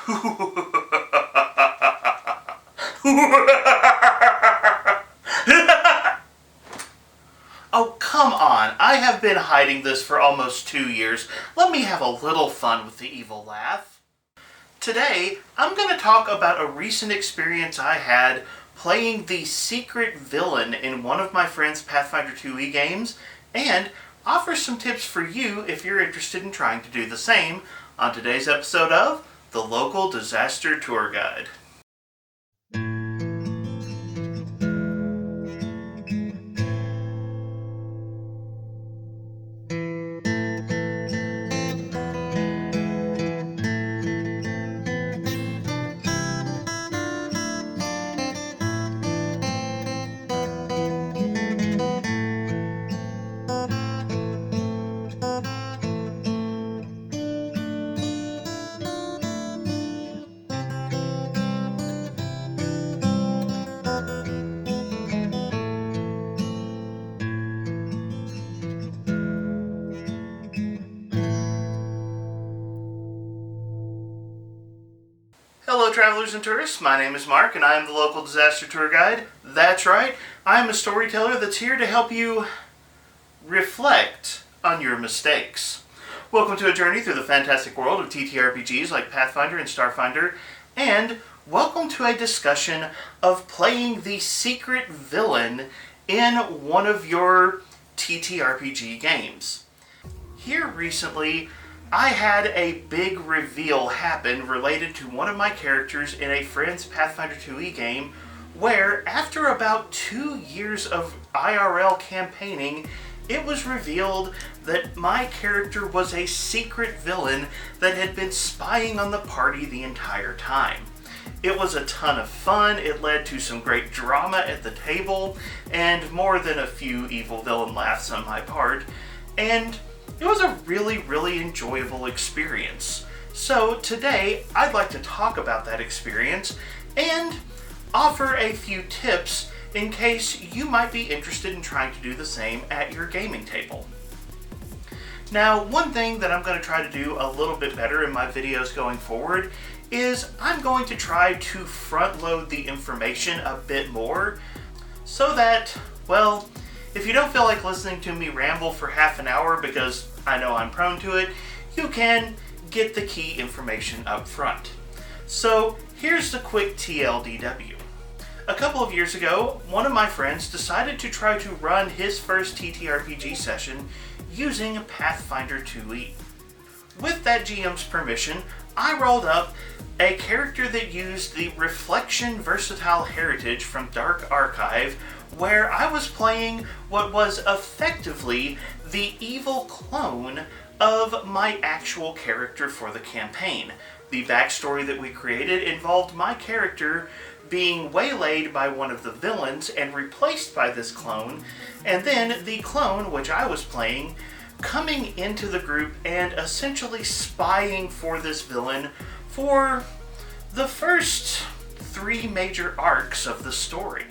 Oh, come on. I have been hiding this for almost 2 years. Let me have a little fun with the evil laugh. Today, I'm going to talk about a recent experience I had playing the secret villain in one of my friend's Pathfinder 2e games, and offer some tips for you if you're interested in trying to do the same on today's episode of The Local Disaster Tour Guide. Hello travelers and tourists, my name is Mark and I am the Local Disaster Tour Guide. That's right, I am a storyteller that's here to help you reflect on your mistakes. Welcome to a journey through the fantastic world of TTRPGs like Pathfinder and Starfinder, and welcome to a discussion of playing the secret villain in one of your TTRPG games. Here recently, I had a big reveal happen related to one of my characters in a friend's Pathfinder 2e game where, after about 2 years of IRL campaigning, it was revealed that my character was a secret villain that had been spying on the party the entire time. It was a ton of fun, it led to some great drama at the table, and more than a few evil villain laughs on my part, and it was a really enjoyable experience. So today, I'd like to talk about that experience and offer a few tips in case you might be interested in trying to do the same at your gaming table. Now, one thing that I'm going to try to do a little bit better in my videos going forward is I'm going to try to front load the information a bit more so that, well, if you don't feel like listening to me ramble for half an hour, because I know I'm prone to it, you can get the key information up front. So here's the quick TLDW. A couple of years ago, one of my friends decided to try to run his first TTRPG session using Pathfinder 2e. With that GM's permission, I rolled up a character that used the Reflection Versatile Heritage from Dark Archive, where I was playing what was effectively the evil clone of my actual character for the campaign. The backstory that we created involved my character being waylaid by one of the villains and replaced by this clone, and then the clone, which I was playing, coming into the group and essentially spying for this villain for the first 3 major arcs of the story.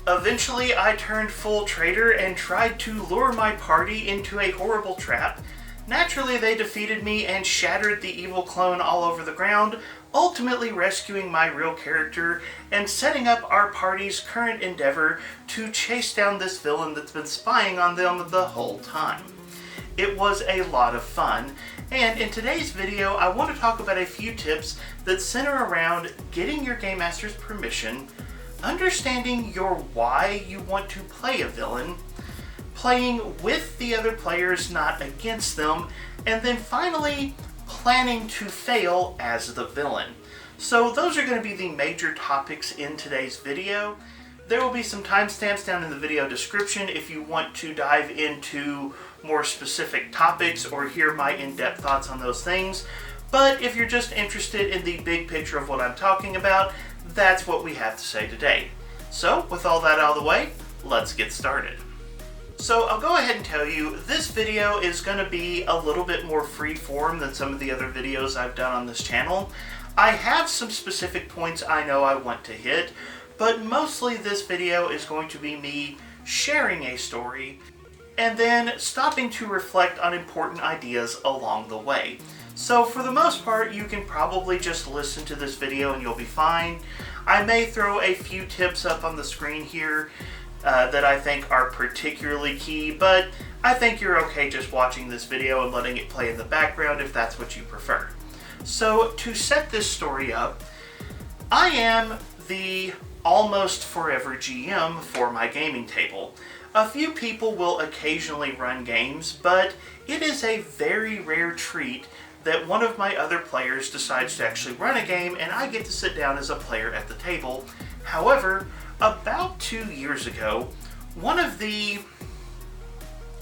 Eventually, I turned full traitor and tried to lure my party into a horrible trap. Naturally, they defeated me and shattered the evil clone all over the ground, ultimately rescuing my real character and setting up our party's current endeavor to chase down this villain that's been spying on them the whole time. It was a lot of fun, and in today's video, I want to talk about a few tips that center around getting your Game Master's permission, understanding your why you want to play a villain, playing with the other players, not against them, and then finally, planning to fail as the villain. So those are going to be the major topics in today's video. There will be some timestamps down in the video description if you want to dive into more specific topics or hear my in-depth thoughts on those things. But if you're just interested in the big picture of what I'm talking about, that's what we have to say today. So, with all that out of the way, let's get started. So, I'll go ahead and tell you, this video is going to be a little bit more free form than some of the other videos I've done on this channel. I have some specific points I know I want to hit, but mostly this video is going to be me sharing a story and then stopping to reflect on important ideas along the way. So for the most part, you can probably just listen to this video and you'll be fine. I may throw a few tips up on the screen here that I think are particularly key, but I think you're okay just watching this video and letting it play in the background if that's what you prefer. So to set this story up, I am the almost forever GM for my gaming table. A few people will occasionally run games, but it is a very rare treat that one of my other players decides to actually run a game and I get to sit down as a player at the table. However, about 2 years ago, one of the,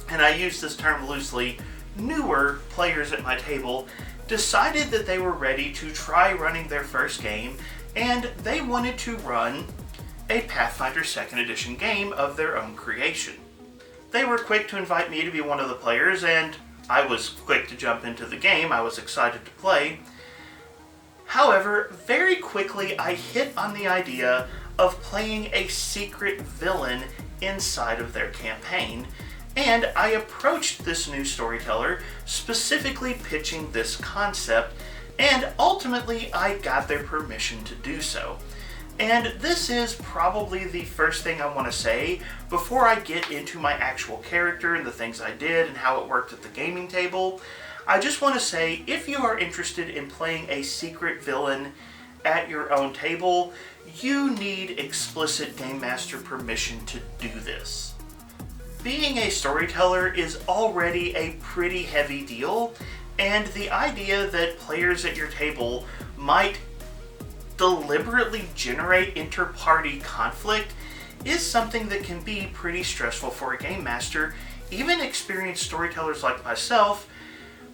and I use this term loosely, newer players at my table decided that they were ready to try running their first game, and they wanted to run a Pathfinder 2nd Edition game of their own creation. They were quick to invite me to be one of the players, and I was quick to jump into the game. I was excited to play. However, very quickly I hit on the idea of playing a secret villain inside of their campaign, and I approached this new storyteller specifically pitching this concept, and ultimately I got their permission to do so. And this is probably the first thing I want to say before I get into my actual character and the things I did and how it worked at the gaming table. I just want to say, if you are interested in playing a secret villain at your own table, you need explicit Game Master permission to do this. Being a storyteller is already a pretty heavy deal, and the idea that players at your table might deliberately generate inter-party conflict is something that can be pretty stressful for a game master. Even experienced storytellers like myself,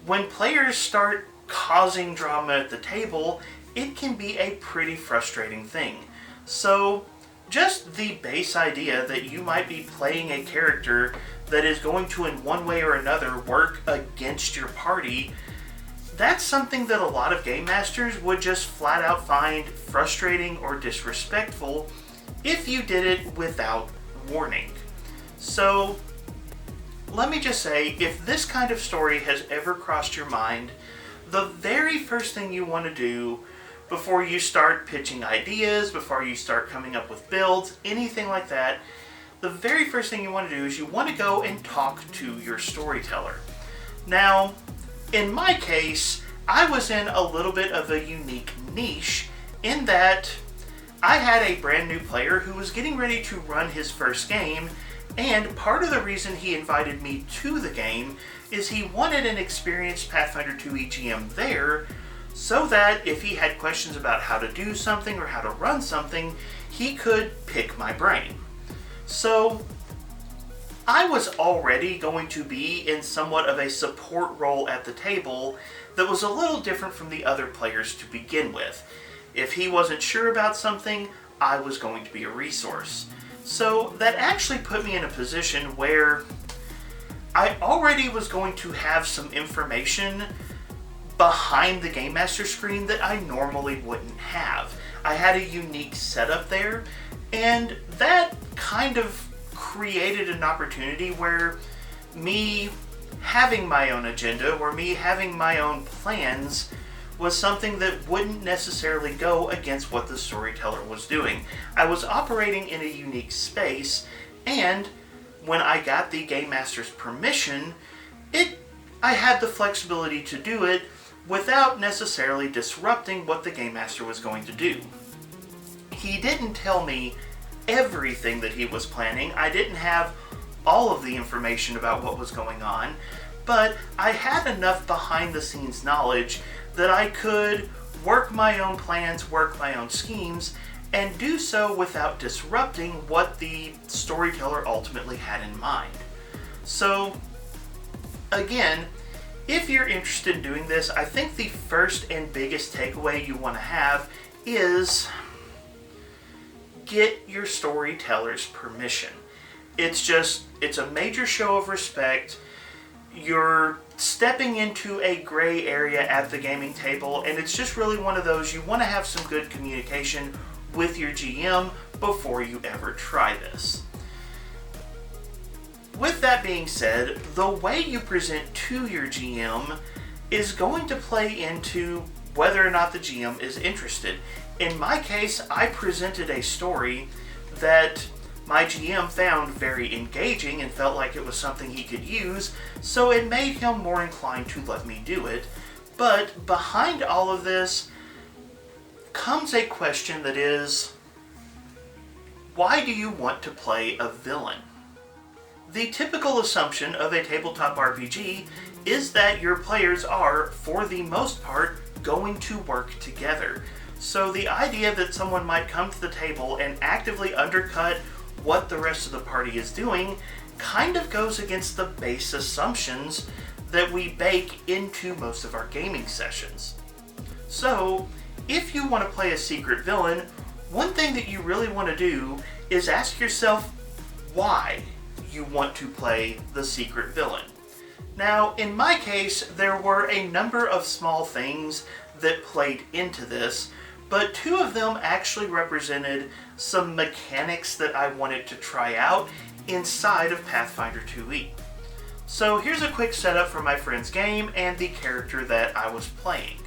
when players start causing drama at the table, it can be a pretty frustrating thing. So just the base idea that you might be playing a character that is going to in one way or another work against your party, that's something that a lot of game masters would just flat out find frustrating or disrespectful if you did it without warning. So let me just say, if this kind of story has ever crossed your mind, the very first thing you want to do before you start pitching ideas, before you start coming up with builds, anything like that, the very first thing you want to do is you want to go and talk to your storyteller. Now, in my case, I was in a little bit of a unique niche in that I had a brand new player who was getting ready to run his first game, and part of the reason he invited me to the game is he wanted an experienced Pathfinder 2 EGM there, so that if he had questions about how to do something or how to run something, he could pick my brain. So I was already going to be in somewhat of a support role at the table that was a little different from the other players to begin with. If he wasn't sure about something, I was going to be a resource. So that actually put me in a position where I already was going to have some information behind the Game Master screen that I normally wouldn't have. I had a unique setup there, and that kind of created an opportunity where me having my own agenda or me having my own plans was something that wouldn't necessarily go against what the storyteller was doing. I was operating in a unique space, and when I got the Game Master's permission, I had the flexibility to do it without necessarily disrupting what the Game Master was going to do. He didn't tell me everything that he was planning. I didn't have all of the information about what was going on, but I had enough behind the scenes knowledge that I could work my own plans, work my own schemes, and do so without disrupting what the storyteller ultimately had in mind. So, again, if you're interested in doing this, I think the first and biggest takeaway you want to have is get your storyteller's permission. It's a major show of respect. You're stepping into a gray area at the gaming table, and it's just really one of those, you want to have some good communication with your GM before you ever try this. With that being said, the way you present to your GM is going to play into whether or not the GM is interested. In my case, I presented a story that my GM found very engaging and felt like it was something he could use, so it made him more inclined to let me do it. But behind all of this comes a question that is, why do you want to play a villain? The typical assumption of a tabletop RPG is that your players are, for the most part, going to work together. So the idea that someone might come to the table and actively undercut what the rest of the party is doing kind of goes against the base assumptions that we bake into most of our gaming sessions. So, if you want to play a secret villain, one thing that you really want to do is ask yourself why you want to play the secret villain. Now, in my case, there were a number of small things that played into this, but two of them actually represented some mechanics that I wanted to try out inside of Pathfinder 2e. So here's a quick setup for my friend's game and the character that I was playing.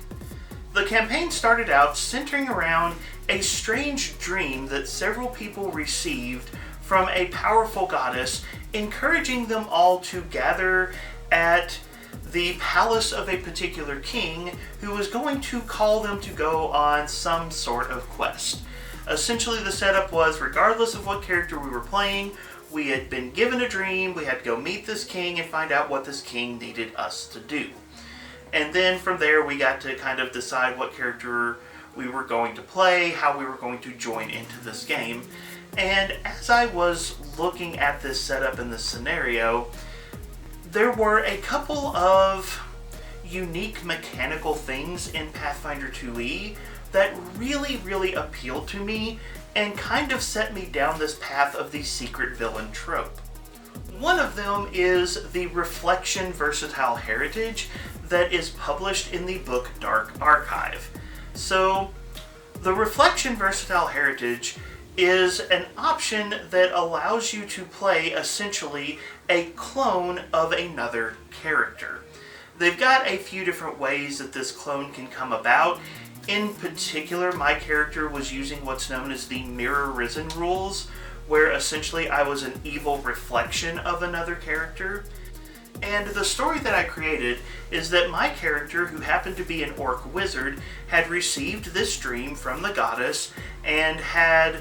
The campaign started out centering around a strange dream that several people received from a powerful goddess, encouraging them all to gather at the palace of a particular king who was going to call them to go on some sort of quest. Essentially, the setup was, regardless of what character we were playing, we had been given a dream, we had to go meet this king and find out what this king needed us to do. And then from there, we got to kind of decide what character we were going to play, how we were going to join into this game. And as I was looking at this setup and this scenario, there were a couple of unique mechanical things in Pathfinder 2e that really appealed to me and kind of set me down this path of the secret villain trope. One of them is the Reflection Versatile Heritage that is published in the book Dark Archive. So, the Reflection Versatile Heritage is an option that allows you to play essentially a clone of another character. They've got a few different ways that this clone can come about. In particular, my character was using what's known as the Mirror Risen rules, where essentially I was an evil reflection of another character. And the story that I created is that my character, who happened to be an orc wizard, had received this dream from the goddess and had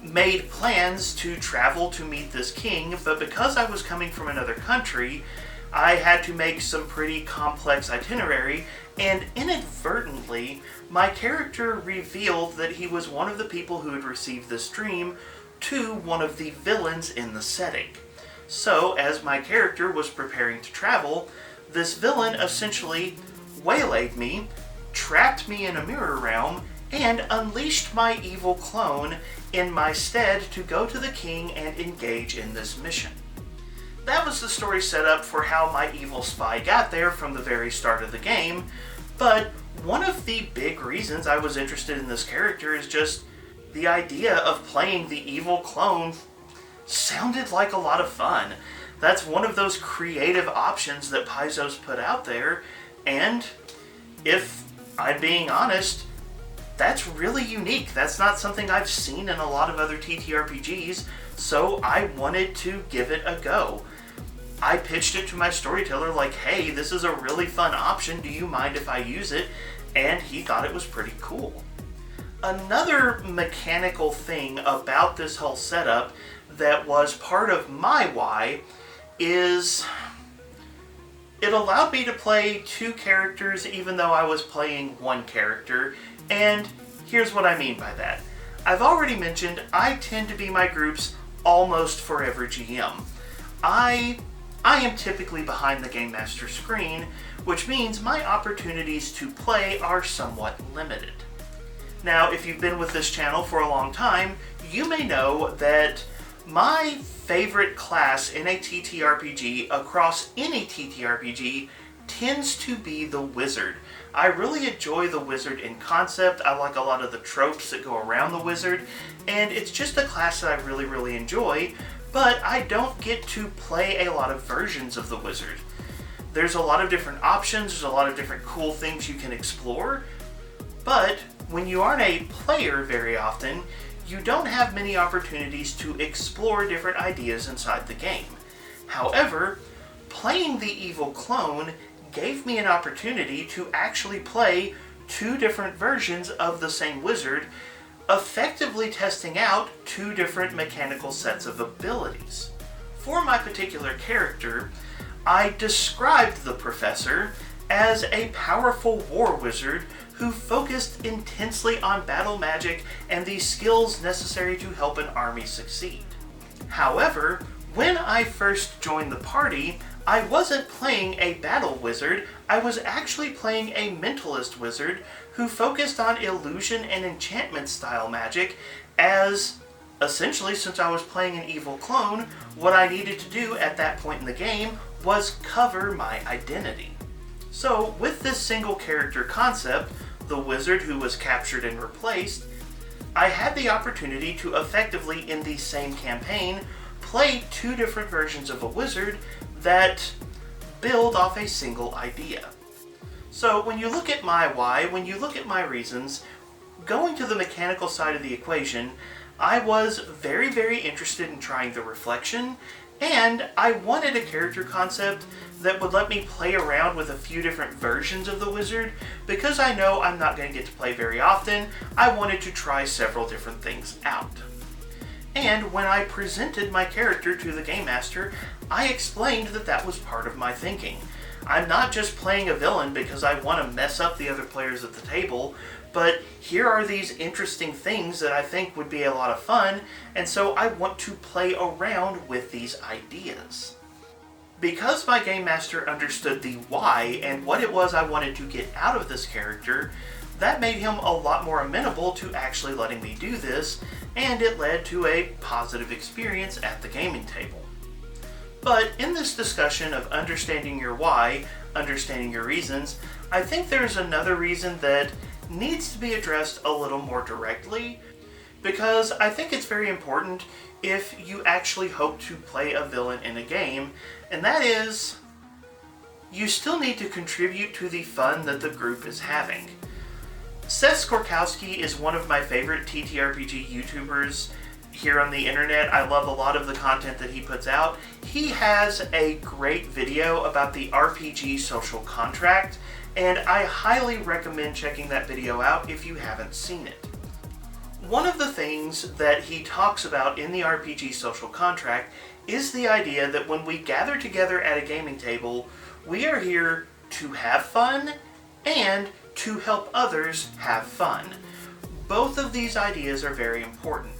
made plans to travel to meet this king, but because I was coming from another country, I had to make some pretty complex itinerary, and inadvertently, my character revealed that he was one of the people who had received this dream to one of the villains in the setting. So, as my character was preparing to travel, this villain essentially waylaid me, trapped me in a mirror realm, and unleashed my evil clone in my stead to go to the king and engage in this mission. That was the story setup for how my evil spy got there from the very start of the game, but one of the big reasons I was interested in this character is just the idea of playing the evil clone sounded like a lot of fun. That's one of those creative options that Paizo's put out there, and if I'm being honest, that's really unique. That's not something I've seen in a lot of other TTRPGs, so I wanted to give it a go. I pitched it to my storyteller like, hey, this is a really fun option, do you mind if I use it? And he thought it was pretty cool. Another mechanical thing about this whole setup that was part of my why is it allowed me to play two characters even though I was playing one character, and here's what I mean by that. I've already mentioned I tend to be my group's almost forever GM. I am typically behind the Game Master screen, which means my opportunities to play are somewhat limited. Now, if you've been with this channel for a long time, you may know that my favorite class in a TTRPG across any TTRPG tends to be the wizard. I really enjoy the wizard in concept. I like a lot of the tropes that go around the wizard, and it's just a class that I really enjoy, but I don't get to play a lot of versions of the wizard. There's a lot of different options, there's a lot of different cool things you can explore, but when you aren't a player very often, you don't have many opportunities to explore different ideas inside the game. However, playing the evil clone gave me an opportunity to actually play two different versions of the same wizard, effectively testing out two different mechanical sets of abilities. For my particular character, I described the professor as a powerful war wizard who focused intensely on battle magic and the skills necessary to help an army succeed. However, when I first joined the party, I wasn't playing a battle wizard, I was actually playing a mentalist wizard who focused on illusion and enchantment style magic, as essentially, since I was playing an evil clone, what I needed to do at that point in the game was cover my identity. So with this single character concept, the wizard who was captured and replaced, I had the opportunity to effectively, in the same campaign, play two different versions of a wizard that build off a single idea. So when you look at my why, when you look at my reasons, going to the mechanical side of the equation, I was very, very interested in trying the reflection, and I wanted a character concept that would let me play around with a few different versions of the wizard. Because I know I'm not going to get to play very often, I wanted to try several different things out. And when I presented my character to the Game Master, I explained that that was part of my thinking. I'm not just playing a villain because I want to mess up the other players at the table, but here are these interesting things that I think would be a lot of fun, and so I want to play around with these ideas. Because my Game Master understood the why and what it was I wanted to get out of this character, that made him a lot more amenable to actually letting me do this, and it led to a positive experience at the gaming table. But in this discussion of understanding your why, understanding your reasons, I think there's another reason that needs to be addressed a little more directly, because I think it's very important if you actually hope to play a villain in a game, and that is, you still need to contribute to the fun that the group is having. Seth Skorkowski is one of my favorite TTRPG YouTubers here on the internet. I love a lot of the content that he puts out. He has a great video about the RPG social contract, and I highly recommend checking that video out if you haven't seen it. One of the things that he talks about in the RPG social contract is the idea that when we gather together at a gaming table, we are here to have fun and to help others have fun. Both of these ideas are very important.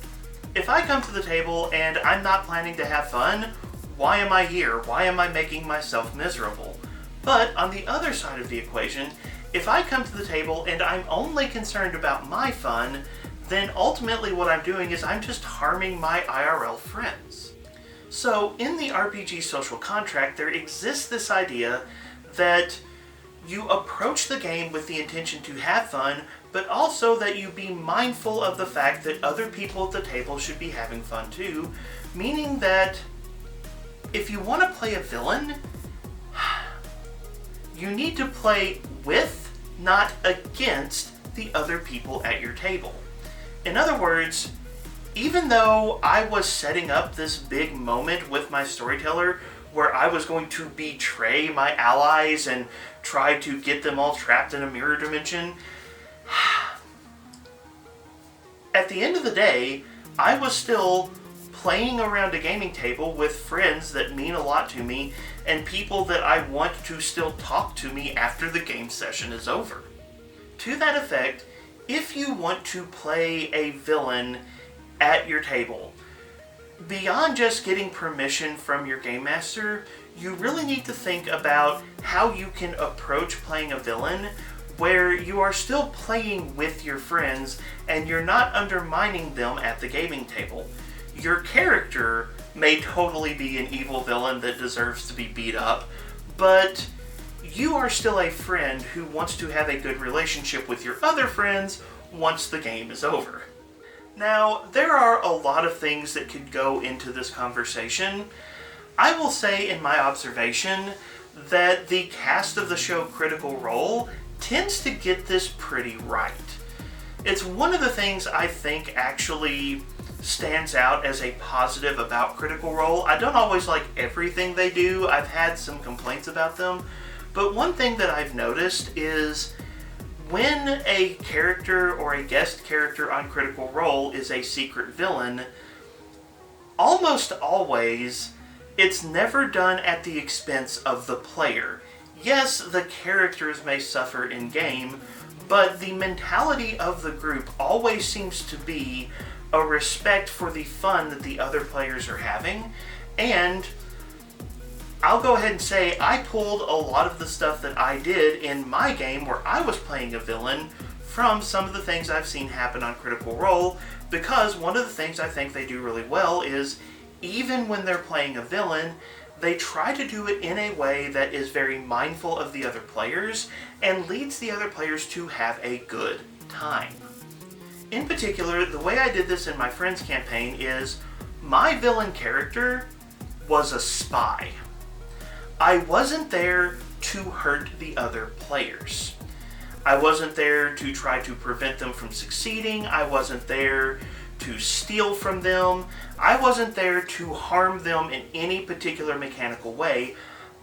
If I come to the table and I'm not planning to have fun, why am I here? Why am I making myself miserable? But on the other side of the equation, if I come to the table and I'm only concerned about my fun, then ultimately what I'm doing is I'm just harming my IRL friends. So in the RPG social contract, there exists this idea that you approach the game with the intention to have fun, but also that you be mindful of the fact that other people at the table should be having fun too, meaning that if you want to play a villain, you need to play with, not against, the other people at your table. In other words, even though I was setting up this big moment with my storyteller where I was going to betray my allies and try to get them all trapped in a mirror dimension, at the end of the day, I was still playing around a gaming table with friends that mean a lot to me and people that I want to still talk to me after the game session is over. To that effect, if you want to play a villain at your table, beyond just getting permission from your game master, you really need to think about how you can approach playing a villain where you are still playing with your friends and you're not undermining them at the gaming table. Your character may totally be an evil villain that deserves to be beat up, but you are still a friend who wants to have a good relationship with your other friends once the game is over. Now, there are a lot of things that could go into this conversation. I will say in my observation that the cast of the show Critical Role tends to get this pretty right. It's one of the things I think actually stands out as a positive about Critical Role. I don't always like everything they do. I've had some complaints about them. But one thing that I've noticed is when a character or a guest character on Critical Role is a secret villain, almost always it's never done at the expense of the player. Yes, the characters may suffer in game, but the mentality of the group always seems to be a respect for the fun that the other players are having. And I'll go ahead and say I pulled a lot of the stuff that I did in my game where I was playing a villain from some of the things I've seen happen on Critical Role, because one of the things I think they do really well is even when they're playing a villain, they try to do it in a way that is very mindful of the other players and leads the other players to have a good time. In particular, the way I did this in my friend's campaign is my villain character was a spy. I wasn't there to hurt the other players. I wasn't there to try to prevent them from succeeding. I wasn't there to steal from them. I wasn't there to harm them in any particular mechanical way.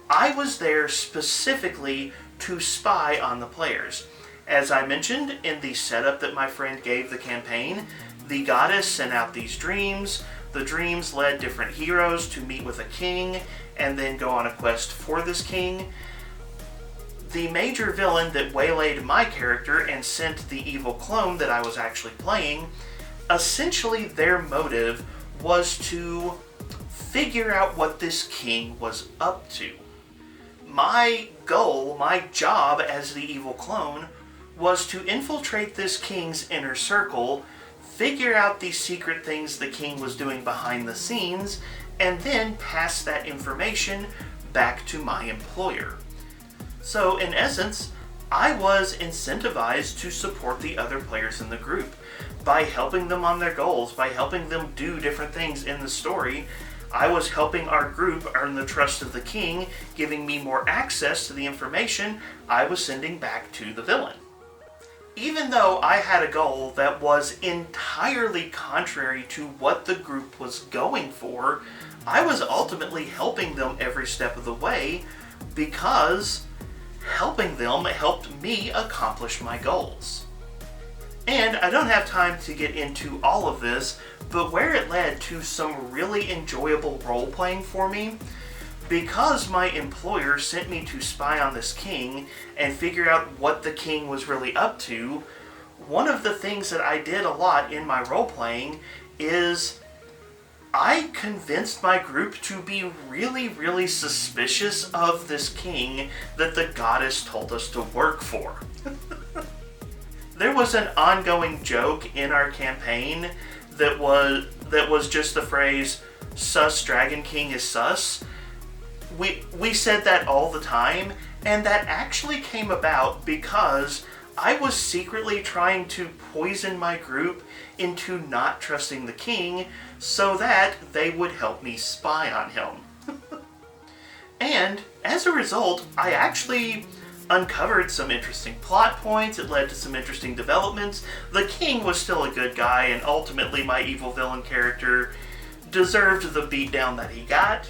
I was there specifically to spy on the players. As I mentioned in the setup that my friend gave the campaign, the goddess sent out these dreams. The dreams led different heroes to meet with a king and then go on a quest for this king. The major villain that waylaid my character and sent the evil clone that I was actually playing, essentially their motive was to figure out what this king was up to. My goal, my job as the evil clone, was to infiltrate this king's inner circle, figure out the secret things the king was doing behind the scenes, and then pass that information back to my employer. So in essence, I was incentivized to support the other players in the group by helping them on their goals, by helping them do different things in the story. I was helping our group earn the trust of the king, giving me more access to the information I was sending back to the villain. Even though I had a goal that was entirely contrary to what the group was going for, I was ultimately helping them every step of the way because helping them helped me accomplish my goals. And I don't have time to get into all of this, but where it led to some really enjoyable role-playing for me, because my employer sent me to spy on this king and figure out what the king was really up to, one of the things that I did a lot in my role-playing is I convinced my group to be really, really suspicious of this king that the goddess told us to work for. There was an ongoing joke in our campaign that was just the phrase, "Sus Dragon King is sus." We said that all the time, and that actually came about because I was secretly trying to poison my group into not trusting the king so that they would help me spy on him. And as a result, I actually uncovered some interesting plot points. It led to some interesting developments. The king was still a good guy, and ultimately my evil villain character deserved the beatdown that he got.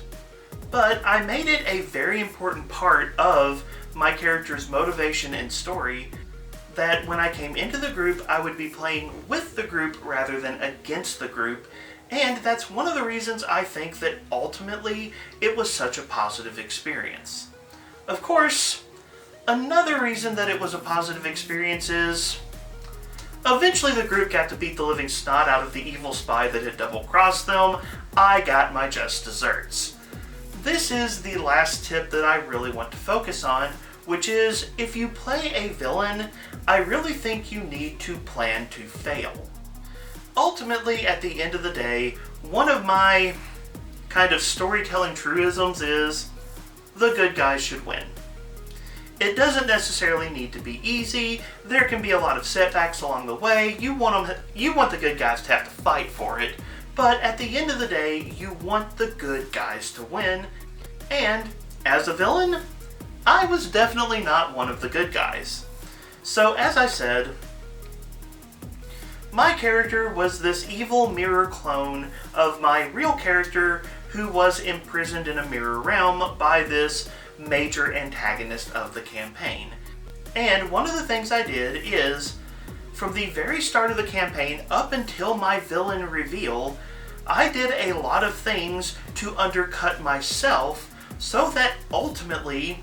But I made it a very important part of my character's motivation and story that when I came into the group, I would be playing with the group rather than against the group. And that's one of the reasons I think that ultimately it was such a positive experience. Of course, another reason that it was a positive experience is eventually the group got to beat the living snot out of the evil spy that had double-crossed them. I got my just desserts. This is the last tip that I really want to focus on, which is if you play a villain, I really think you need to plan to fail. Ultimately, at the end of the day, one of my kind of storytelling truisms is the good guys should win. It doesn't necessarily need to be easy. There can be a lot of setbacks along the way. You want the good guys to have to fight for it. But at the end of the day, you want the good guys to win. And as a villain, I was definitely not one of the good guys. So as I said, my character was this evil mirror clone of my real character who was imprisoned in a mirror realm by this major antagonist of the campaign. And one of the things I did is, from the very start of the campaign up until my villain reveal, I did a lot of things to undercut myself so that ultimately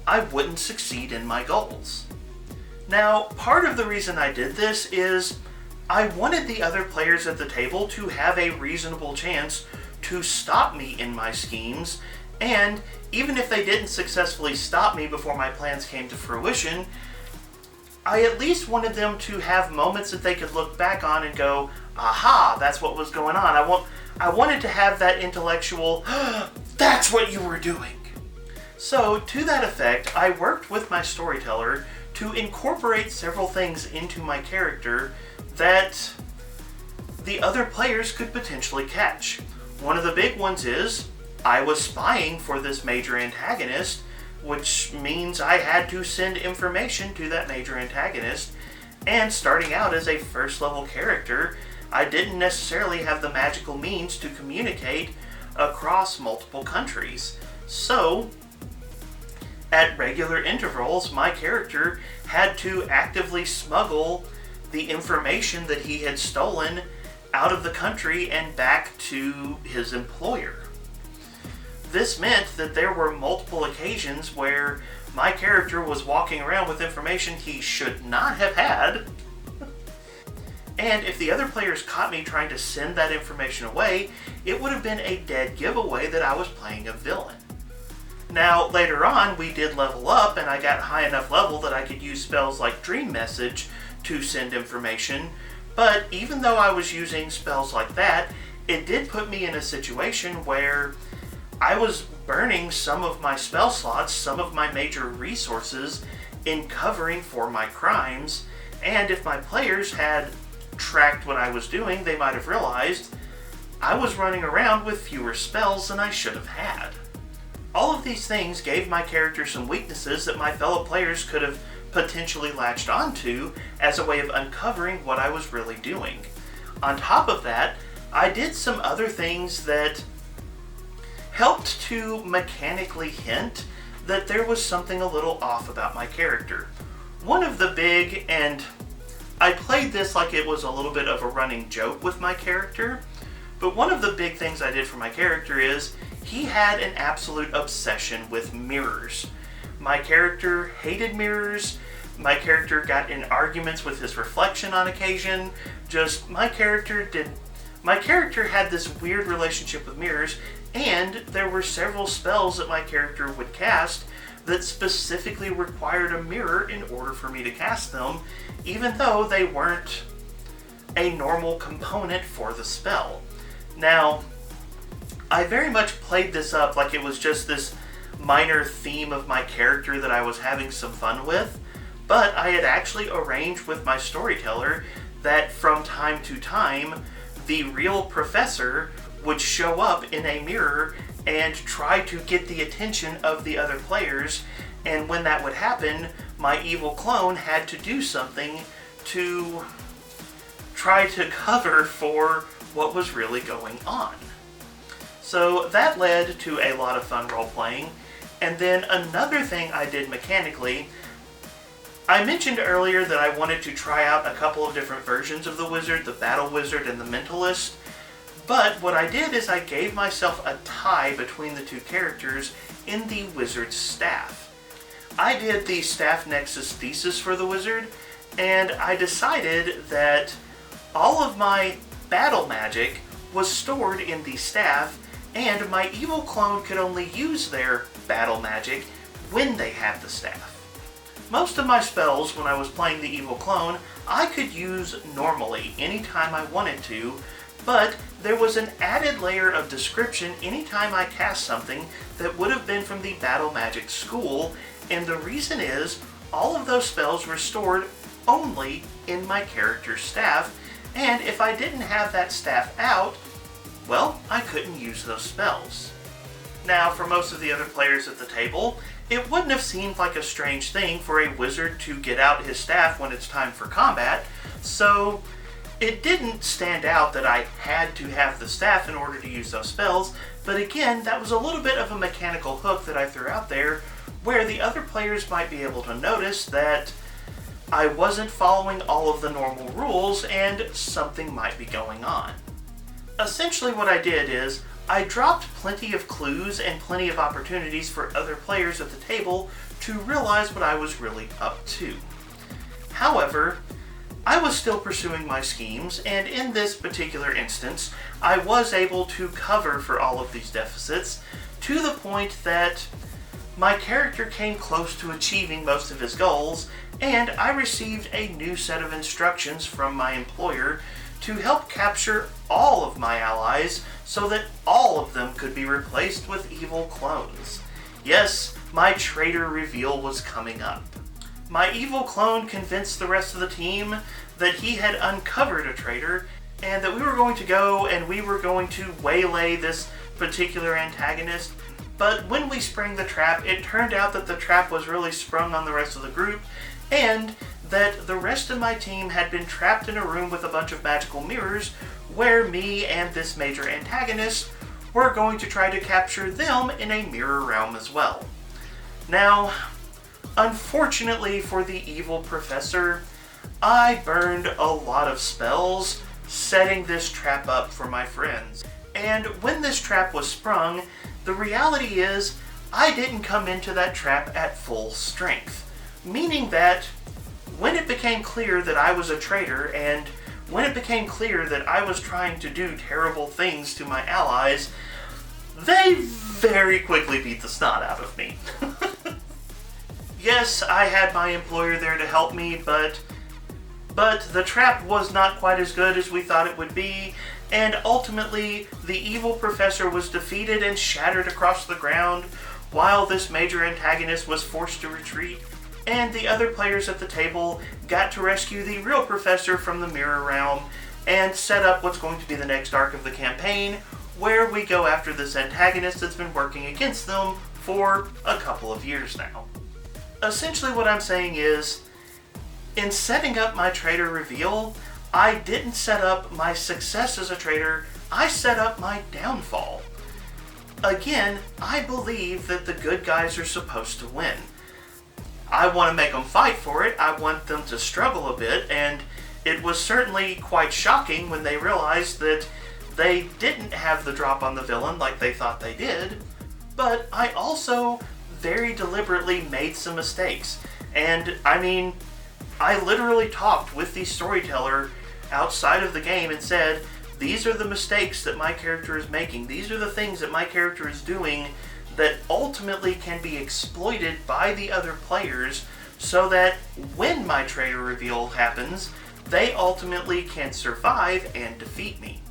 I wouldn't succeed in my goals. Now, part of the reason I did this is I wanted the other players at the table to have a reasonable chance to stop me in my schemes, and even if they didn't successfully stop me before my plans came to fruition, I at least wanted them to have moments that they could look back on and go, aha, that's what was going on. I wanted to have that intellectual, that's what you were doing. So, to that effect, I worked with my storyteller to incorporate several things into my character that the other players could potentially catch. One of the big ones is, I was spying for this major antagonist, which means I had to send information to that major antagonist, and starting out as a first level character, I didn't necessarily have the magical means to communicate across multiple countries. So, at regular intervals, my character had to actively smuggle the information that he had stolen out of the country and back to his employer. This meant that there were multiple occasions where my character was walking around with information he should not have had, and if the other players caught me trying to send that information away, it would have been a dead giveaway that I was playing a villain. Now, later on, we did level up, and I got high enough level that I could use spells like Dream Message to send information, but even though I was using spells like that, it did put me in a situation where I was burning some of my spell slots, some of my major resources, in covering for my crimes, and if my players had tracked what I was doing, they might have realized I was running around with fewer spells than I should have had. All of these things gave my character some weaknesses that my fellow players could have potentially latched onto as a way of uncovering what I was really doing. On top of that, I did some other things that helped to mechanically hint that there was something a little off about my character. One of the big, and I played this like it was a little bit of a running joke with my character, but one of the big things I did for my character is he had an absolute obsession with mirrors. My character hated mirrors. My character got in arguments with his reflection on occasion. My character had this weird relationship with mirrors, and there were several spells that my character would cast that specifically required a mirror in order for me to cast them, even though they weren't a normal component for the spell. Now, I very much played this up like it was just this minor theme of my character that I was having some fun with, but I had actually arranged with my storyteller that from time to time, the real professor would show up in a mirror and try to get the attention of the other players, and when that would happen, my evil clone had to do something to try to cover for what was really going on. So that led to a lot of fun role-playing, and then another thing I did mechanically, I mentioned earlier that I wanted to try out a couple of different versions of the wizard, the battle wizard and the mentalist, but what I did is I gave myself a tie between the two characters in the wizard's staff. I did the staff nexus thesis for the wizard, and I decided that all of my battle magic was stored in the staff, and my evil clone could only use their battle magic when they have the staff. Most of my spells, when I was playing the evil clone, I could use normally anytime I wanted to, but there was an added layer of description anytime I cast something that would have been from the battle magic school, and the reason is all of those spells were stored only in my character's staff, and if I didn't have that staff out, well, I couldn't use those spells. Now, for most of the other players at the table, it wouldn't have seemed like a strange thing for a wizard to get out his staff when it's time for combat, so it didn't stand out that I had to have the staff in order to use those spells, but again, that was a little bit of a mechanical hook that I threw out there, where the other players might be able to notice that I wasn't following all of the normal rules and something might be going on. Essentially what I did is, I dropped plenty of clues and plenty of opportunities for other players at the table to realize what I was really up to. However, I was still pursuing my schemes, and in this particular instance, I was able to cover for all of these deficits to the point that my character came close to achieving most of his goals, and I received a new set of instructions from my employer to help capture all of my allies so that all of them could be replaced with evil clones. Yes, my traitor reveal was coming up. My evil clone convinced the rest of the team that he had uncovered a traitor and that we were going to go and we were going to waylay this particular antagonist. But when we sprang the trap, it turned out that the trap was really sprung on the rest of the group, and that the rest of my team had been trapped in a room with a bunch of magical mirrors where me and this major antagonist were going to try to capture them in a mirror realm as well. Now, unfortunately for the evil professor, I burned a lot of spells setting this trap up for my friends. And when this trap was sprung, the reality is I didn't come into that trap at full strength, meaning that when it became clear that I was a traitor and when it became clear that I was trying to do terrible things to my allies, they very quickly beat the snot out of me. Yes, I had my employer there to help me, but the trap was not quite as good as we thought it would be, and ultimately the evil professor was defeated and shattered across the ground while this major antagonist was forced to retreat, and the other players at the table got to rescue the real professor from the mirror realm and set up what's going to be the next arc of the campaign, where we go after this antagonist that's been working against them for a couple of years now. Essentially what I'm saying is, in setting up my traitor reveal, I didn't set up my success as a traitor, I set up my downfall. Again, I believe that the good guys are supposed to win. I want to make them fight for it, I want them to struggle a bit, and it was certainly quite shocking when they realized that they didn't have the drop on the villain like they thought they did, but I also very deliberately made some mistakes. And I mean, I literally talked with the storyteller outside of the game and said, these are the mistakes that my character is making, these are the things that my character is doing that ultimately can be exploited by the other players so that when my traitor reveal happens, they ultimately can survive and defeat me.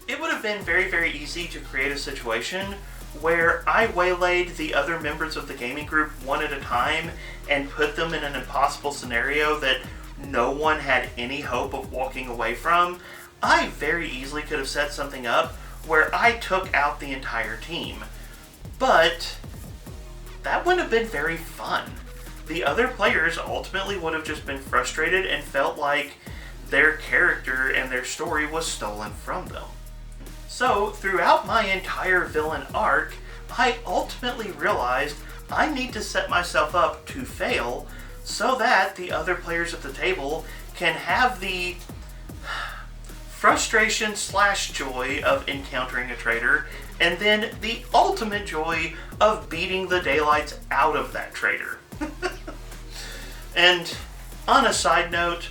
It would have been very, very easy to create a situation where I waylaid the other members of the gaming group one at a time and put them in an impossible scenario that no one had any hope of walking away from. I very easily could have set something up where I took out the entire team. But that wouldn't have been very fun. The other players ultimately would have just been frustrated and felt like their character and their story was stolen from them. So, throughout my entire villain arc, I ultimately realized I need to set myself up to fail so that the other players at the table can have the frustration / joy of encountering a traitor, and then the ultimate joy of beating the daylights out of that traitor. And on a side note,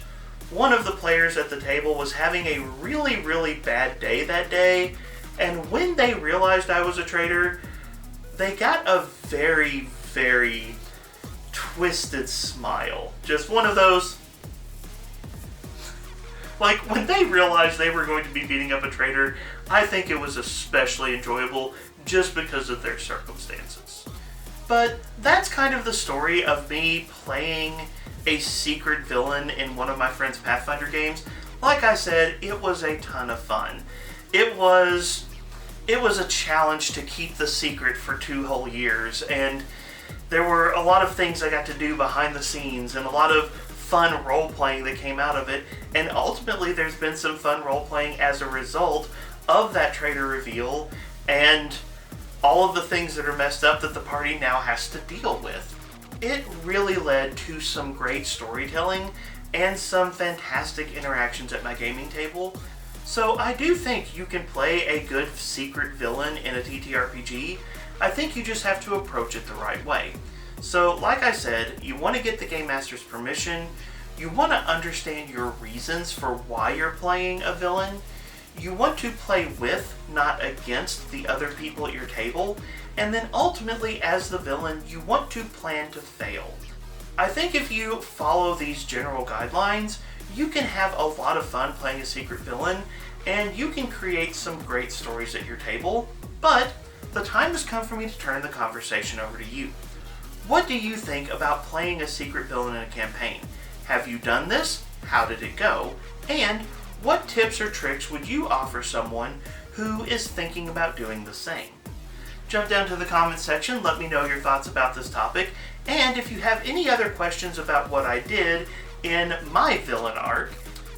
one of the players at the table was having a really, really bad day that day, and when they realized I was a traitor, they got a very, very twisted smile. Just one of those, like, when they realized they were going to be beating up a traitor, I think it was especially enjoyable just because of their circumstances. But that's kind of the story of me playing a secret villain in one of my friend's Pathfinder games. Like I said, it was a ton of fun. It was It was a challenge to keep the secret for 2 whole years, and there were a lot of things I got to do behind the scenes and a lot of fun role-playing that came out of it, and ultimately there's been some fun role-playing as a result of that traitor reveal and all of the things that are messed up that the party now has to deal with. It really led to some great storytelling and some fantastic interactions at my gaming table. So I do think you can play a good secret villain in a TTRPG. I think you just have to approach it the right way. So like I said, you want to get the Game Master's permission, you want to understand your reasons for why you're playing a villain, you want to play with, not against, the other people at your table, and then ultimately as the villain, you want to plan to fail. I think if you follow these general guidelines, you can have a lot of fun playing a secret villain, and you can create some great stories at your table, but the time has come for me to turn the conversation over to you. What do you think about playing a secret villain in a campaign? Have you done this? How did it go? And what tips or tricks would you offer someone who is thinking about doing the same? Jump down to the comments section, let me know your thoughts about this topic, and if you have any other questions about what I did in my villain arc,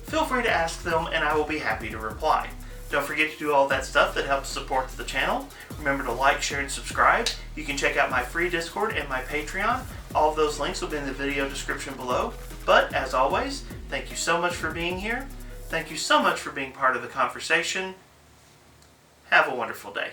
feel free to ask them and I will be happy to reply. Don't forget to do all that stuff that helps support the channel. Remember to like, share, and subscribe. You can check out my free Discord and my Patreon. All of those links will be in the video description below. But as always, thank you so much for being here. Thank you so much for being part of the conversation. Have a wonderful day.